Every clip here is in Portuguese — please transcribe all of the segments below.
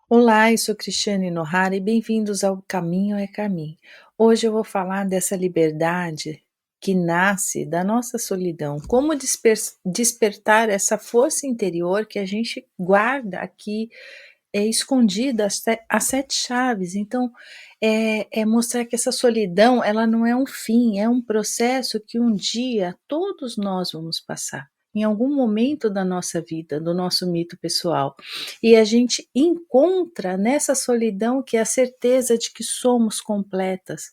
Olá, eu sou Cristiane Nohara e bem-vindos ao Caminho é Caminho. Hoje eu vou falar dessa liberdade que nasce da nossa solidão, como despertar essa força interior que a gente guarda aqui escondida as sete chaves. Então, é mostrar que essa solidão ela não é um fim, é um processo que um dia todos nós vamos passar. Em algum momento da nossa vida, do nosso mito pessoal. E a gente encontra nessa solidão que é a certeza de que somos completas.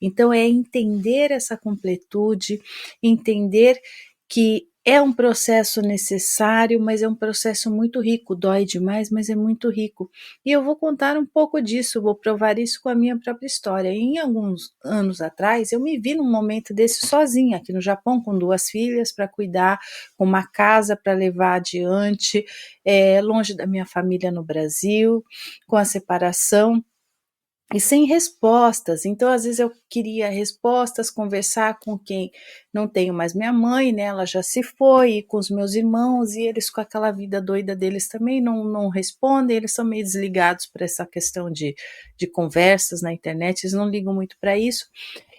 Então, é entender essa completude, entender que é um processo necessário, mas é um processo muito rico, dói demais, mas é muito rico. E eu vou contar um pouco disso, vou provar isso com a minha própria história. Em alguns anos atrás, eu me vi num momento desse sozinha, aqui no Japão, com duas filhas para cuidar, com uma casa para levar adiante, longe da minha família no Brasil, com a separação e sem respostas. Então, às vezes eu queria respostas, conversar com quem não tenho mais minha mãe, né? Ela já se foi, e com os meus irmãos, e eles com aquela vida doida deles também não respondem, eles são meio desligados para essa questão de conversas na internet, eles não ligam muito para isso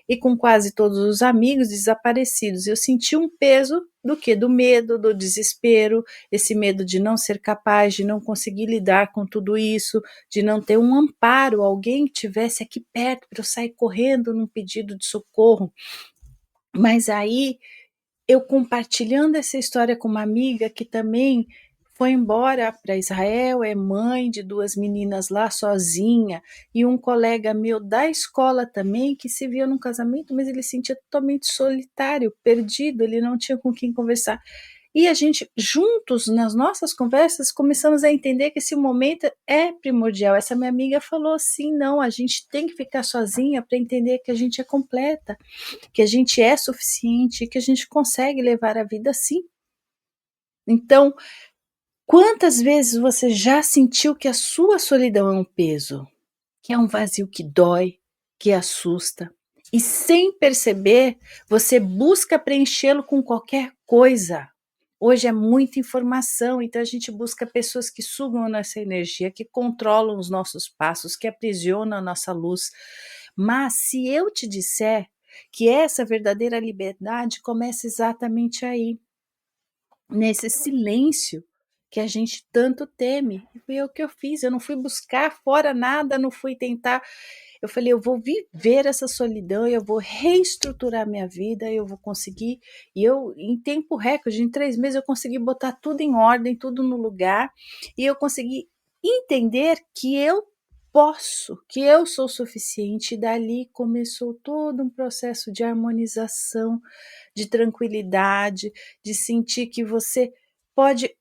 e com quase todos os amigos desaparecidos. Eu senti um peso do que? Do medo, do desespero, esse medo de não ser capaz, de não conseguir lidar com tudo isso, de não ter um amparo, alguém que estivesse aqui perto para eu sair correndo num pedido de socorro. Mas aí eu compartilhando essa história com uma amiga que também foi embora para Israel, é mãe de duas meninas lá sozinha, e um colega meu da escola também, que se via num casamento, mas ele se sentia totalmente solitário, perdido, ele não tinha com quem conversar. E a gente, juntos, nas nossas conversas, começamos a entender que esse momento é primordial. Essa minha amiga falou assim: não, a gente tem que ficar sozinha para entender que a gente é completa, que a gente é suficiente, que a gente consegue levar a vida assim. Então, quantas vezes você já sentiu que a sua solidão é um peso, que é um vazio que dói, que assusta, e sem perceber, você busca preenchê-lo com qualquer coisa. Hoje é muita informação, então a gente busca pessoas que sugam a nossa energia, que controlam os nossos passos, que aprisionam a nossa luz. Mas se eu te disser que essa verdadeira liberdade começa exatamente aí, nesse silêncio que a gente tanto teme. E foi o que eu fiz, eu não fui buscar fora nada, não fui tentar. Eu falei, eu vou viver essa solidão, eu vou reestruturar minha vida, eu vou conseguir. E eu, em tempo recorde, em 3 meses, eu consegui botar tudo em ordem, tudo no lugar, e eu consegui entender que eu posso, que eu sou suficiente. E dali começou todo um processo de harmonização, de tranquilidade, de sentir que você pode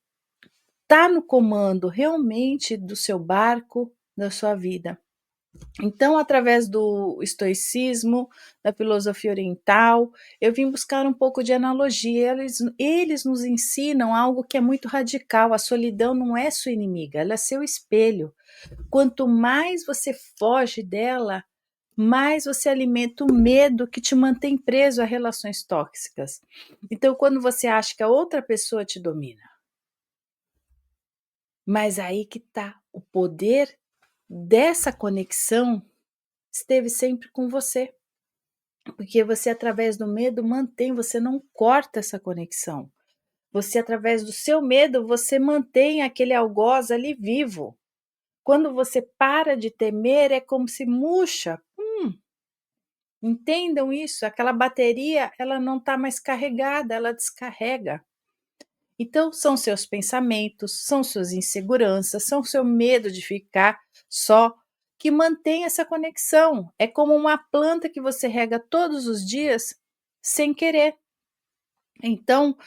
estar no comando realmente do seu barco, da sua vida. Então, através do estoicismo, da filosofia oriental, eu vim buscar um pouco de analogia. Eles nos ensinam algo que é muito radical. A solidão não é sua inimiga, ela é seu espelho. Quanto mais você foge dela, mais você alimenta o medo que te mantém preso a relações tóxicas. Então, quando você acha que a outra pessoa te domina, mas aí que está o poder dessa conexão esteve sempre com você, porque você através do medo mantém, você não corta essa conexão. Você através do seu medo, você mantém aquele algoz ali vivo. Quando você para de temer, é como se murcha. Entendam isso, aquela bateria, ela não está mais carregada, ela descarrega. Então, são seus pensamentos, são suas inseguranças, são seu medo de ficar só que mantém essa conexão. É como uma planta que você rega todos os dias sem querer. Então,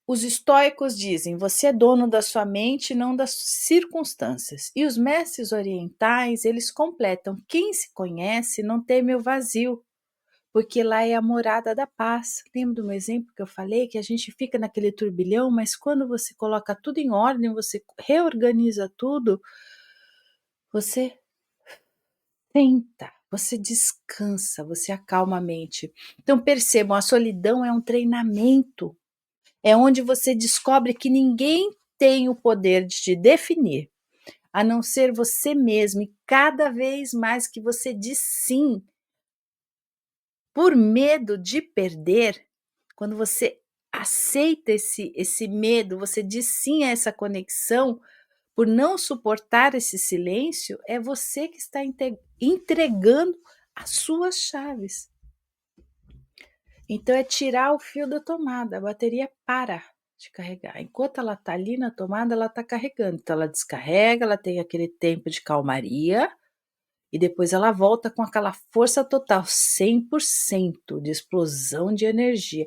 os estoicos dizem: você é dono da sua mente, não das circunstâncias. E os mestres orientais, eles completam: quem se conhece não teme o vazio, porque lá é a morada da paz. Lembra do meu exemplo que eu falei, que a gente fica naquele turbilhão, mas quando você coloca tudo em ordem, você reorganiza tudo, você senta, você descansa, você acalma a mente. Então percebam, a solidão é um treinamento, é onde você descobre que ninguém tem o poder de te definir. a não ser você mesmo. E cada vez mais que você diz sim, por medo de perder, quando você aceita esse medo, você diz sim a essa conexão, por não suportar esse silêncio, é você que está entregando as suas chaves. Então é tirar o fio da tomada, a bateria para de carregar. Enquanto ela está ali na tomada, ela está carregando. Então ela descarrega, ela tem aquele tempo de calmaria e depois ela volta com aquela força total, 100% de explosão de energia.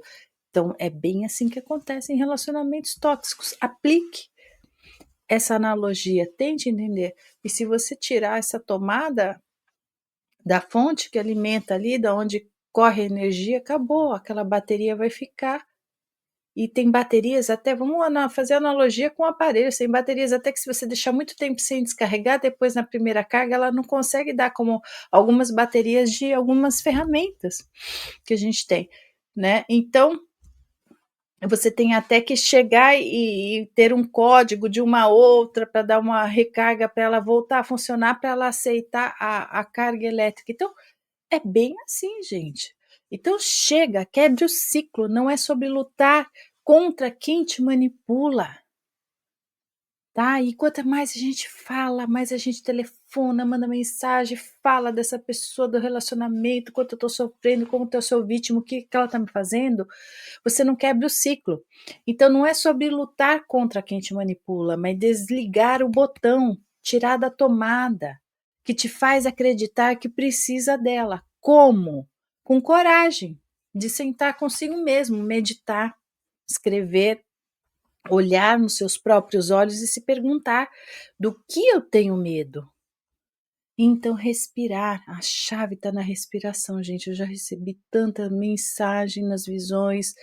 Então é bem assim que acontece em relacionamentos tóxicos. Aplique essa analogia, tente entender. E se você tirar essa tomada da fonte que alimenta ali, da onde corre a energia, acabou, aquela bateria vai ficar. E tem baterias até, vamos fazer analogia com o aparelho, tem baterias até que se você deixar muito tempo sem descarregar, depois na primeira carga ela não consegue dar, como algumas baterias de algumas ferramentas que a gente tem, né? Então, você tem até que chegar e ter um código de uma outra para dar uma recarga para ela voltar a funcionar, para ela aceitar a carga elétrica. Então, é bem assim, gente. Então chega, quebre o ciclo, não é sobre lutar contra quem te manipula, tá? E quanto mais a gente fala, mais a gente telefona, manda mensagem, fala dessa pessoa, do relacionamento, quanto eu tô sofrendo, como eu sou vítima, o que ela tá me fazendo, você não quebra o ciclo. Então não é sobre lutar contra quem te manipula, mas desligar o botão, tirar da tomada, que te faz acreditar que precisa dela. Como? Com coragem de sentar consigo mesmo, meditar, escrever, olhar nos seus próprios olhos e se perguntar: do que eu tenho medo? Então, respirar, a chave está na respiração, gente. Eu já recebi tanta mensagem nas visões,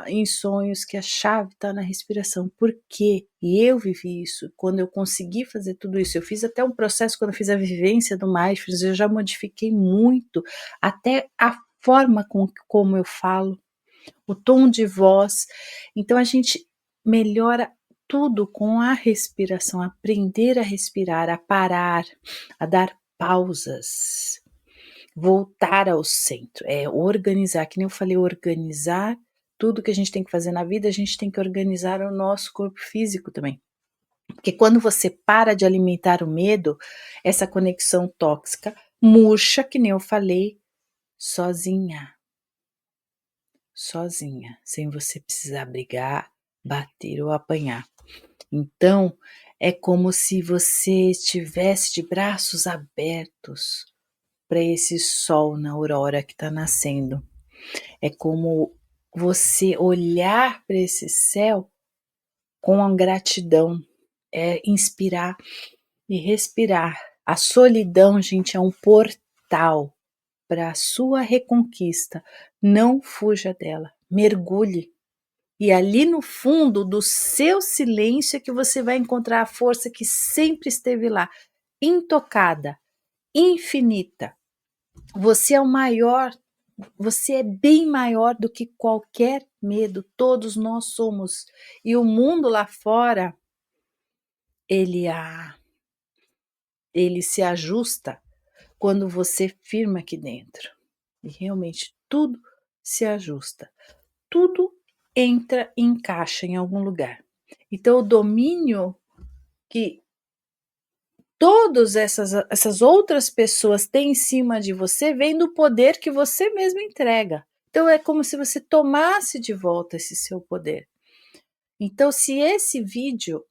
em sonhos, que a chave está na respiração. Por quê? E eu vivi isso. Quando eu consegui fazer tudo isso, eu fiz até um processo, quando eu fiz a vivência do Mindfulness, eu já modifiquei muito, até a forma como eu falo, o tom de voz. Então a gente melhora tudo com a respiração, aprender a respirar, a parar, a dar pausas, voltar ao centro, organizar, que nem eu falei, organizar tudo que a gente tem que fazer na vida, a gente tem que organizar o nosso corpo físico também. Porque quando você para de alimentar o medo, essa conexão tóxica murcha, que nem eu falei, sozinha, sem você precisar brigar, bater ou apanhar. Então, é como se você estivesse de braços abertos para esse sol na aurora que está nascendo. É como você olhar para esse céu com a gratidão, inspirar e respirar. A solidão, gente, é um portal para a sua reconquista. Não fuja dela, mergulhe. E ali no fundo do seu silêncio é que você vai encontrar a força que sempre esteve lá, intocada, infinita. Você é o maior, você é bem maior do que qualquer medo, todos nós somos. E o mundo lá fora, ele, ele se ajusta quando você firma aqui dentro. E realmente tudo se ajusta. Tudo entra e encaixa em algum lugar. Então, o domínio que todas essas outras pessoas têm em cima de você vem do poder que você mesmo entrega. Então, é como se você tomasse de volta esse seu poder. Então, se esse vídeo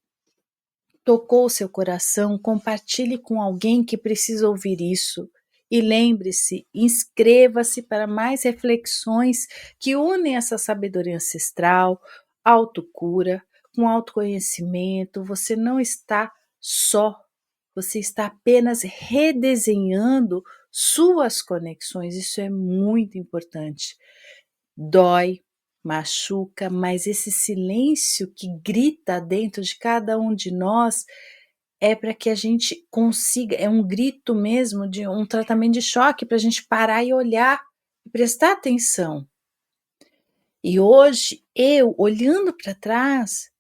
tocou o seu coração, compartilhe com alguém que precisa ouvir isso. E lembre-se, inscreva-se para mais reflexões que unem essa sabedoria ancestral, autocura, com autoconhecimento. Você não está só, você está apenas redesenhando suas conexões. Isso é muito importante. Dói, machuca, mas esse silêncio que grita dentro de cada um de nós é para que a gente consiga, é um grito mesmo de um tratamento de choque para a gente parar e olhar e prestar atenção. E hoje, eu, olhando para trás,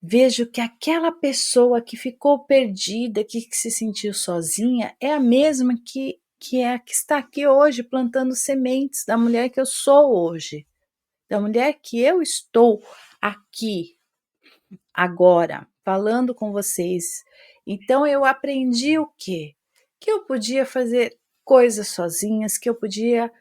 vejo que aquela pessoa que ficou perdida, que se sentiu sozinha, é a mesma que está aqui hoje plantando sementes da mulher que eu sou hoje, da mulher que eu estou aqui agora falando com vocês. Então eu aprendi o quê? Que eu podia fazer coisas sozinhas, que eu podia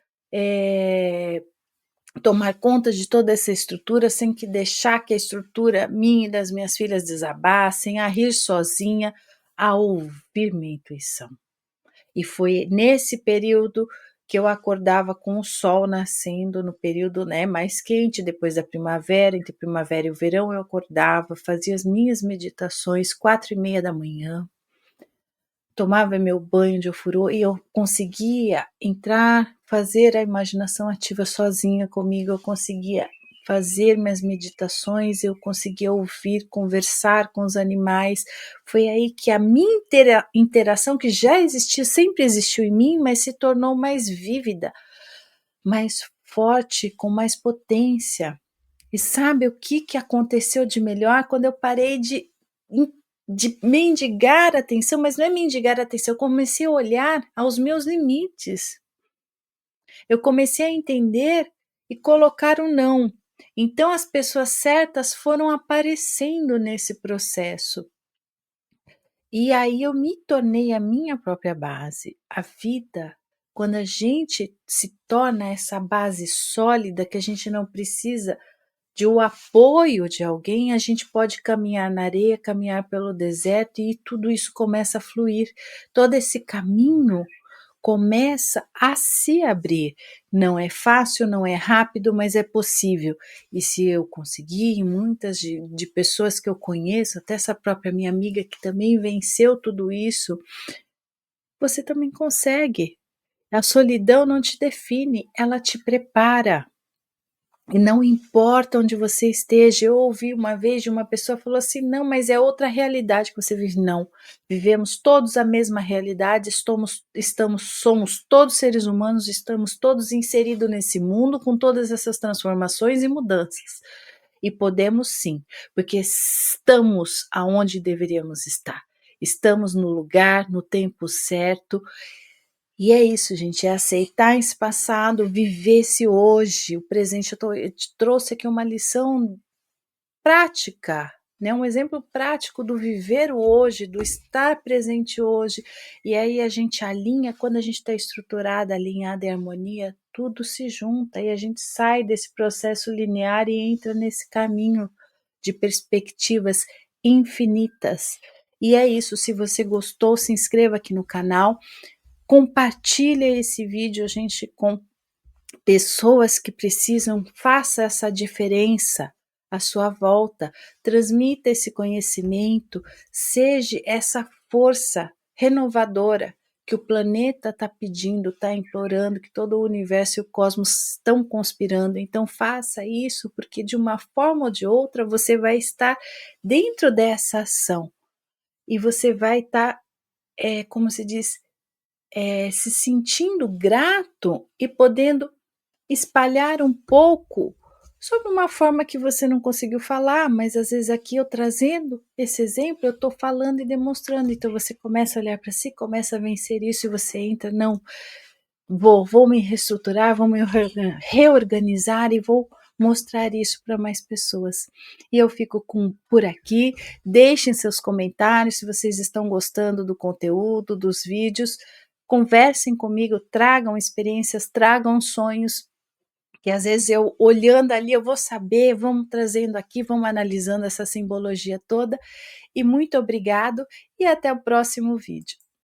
tomar conta de toda essa estrutura sem que deixar que a estrutura minha e das minhas filhas desabassem, a rir sozinha, a ouvir minha intuição. E foi nesse período que eu acordava com o sol nascendo, no período, né, mais quente, depois da primavera, entre primavera e o verão, eu acordava, fazia as minhas meditações, 4:30 da manhã, tomava meu banho de ofurô e eu conseguia entrar, fazer a imaginação ativa sozinha comigo, eu conseguia fazer minhas meditações, eu conseguia ouvir, conversar com os animais. Foi aí que a minha interação, que já existia, sempre existiu em mim, mas se tornou mais vívida, mais forte, com mais potência. E sabe o que aconteceu de melhor? Quando eu parei de mendigar atenção, mas não é mendigar atenção, eu comecei a olhar aos meus limites. Eu comecei a entender e colocar o não. Então as pessoas certas foram aparecendo nesse processo. E aí eu me tornei a minha própria base. A vida, quando a gente se torna essa base sólida, que a gente não precisa de o apoio de alguém, a gente pode caminhar na areia, caminhar pelo deserto e tudo isso começa a fluir. Todo esse caminho começa a se abrir. Não é fácil, não é rápido, mas é possível. E se eu conseguir, muitas de pessoas que eu conheço, até essa própria minha amiga que também venceu tudo isso, você também consegue. A solidão não te define, ela te prepara. E não importa onde você esteja. Eu ouvi uma vez de uma pessoa falou assim: não, mas é outra realidade que você vive. Não, vivemos todos a mesma realidade, somos todos seres humanos, estamos todos inseridos nesse mundo com todas essas transformações e mudanças. E podemos sim, porque estamos aonde deveríamos estar. Estamos no lugar, no tempo certo, e é isso, gente, é aceitar esse passado, viver esse hoje, o presente. Eu te trouxe aqui uma lição prática, né? Um exemplo prático do viver o hoje, do estar presente hoje. E aí a gente alinha, quando a gente está estruturada, alinhada em harmonia, tudo se junta e a gente sai desse processo linear e entra nesse caminho de perspectivas infinitas. E é isso, se você gostou, se inscreva aqui no canal. Compartilha esse vídeo, gente, com pessoas que precisam, faça essa diferença à sua volta, transmita esse conhecimento, seja essa força renovadora que o planeta está pedindo, está implorando, que todo o universo e o cosmos estão conspirando. Então faça isso, porque de uma forma ou de outra você vai estar dentro dessa ação e você vai estar, como se diz, se sentindo grato e podendo espalhar um pouco sobre uma forma que você não conseguiu falar, mas às vezes aqui eu trazendo esse exemplo, eu estou falando e demonstrando, então você começa a olhar para si, começa a vencer isso e você entra, não, vou me reestruturar, vou me reorganizar e vou mostrar isso para mais pessoas. E eu fico por aqui, deixem seus comentários se vocês estão gostando do conteúdo, dos vídeos, conversem comigo, tragam experiências, tragam sonhos, que às vezes eu olhando ali eu vou saber, vamos trazendo aqui, vamos analisando essa simbologia toda. E muito obrigado e até o próximo vídeo.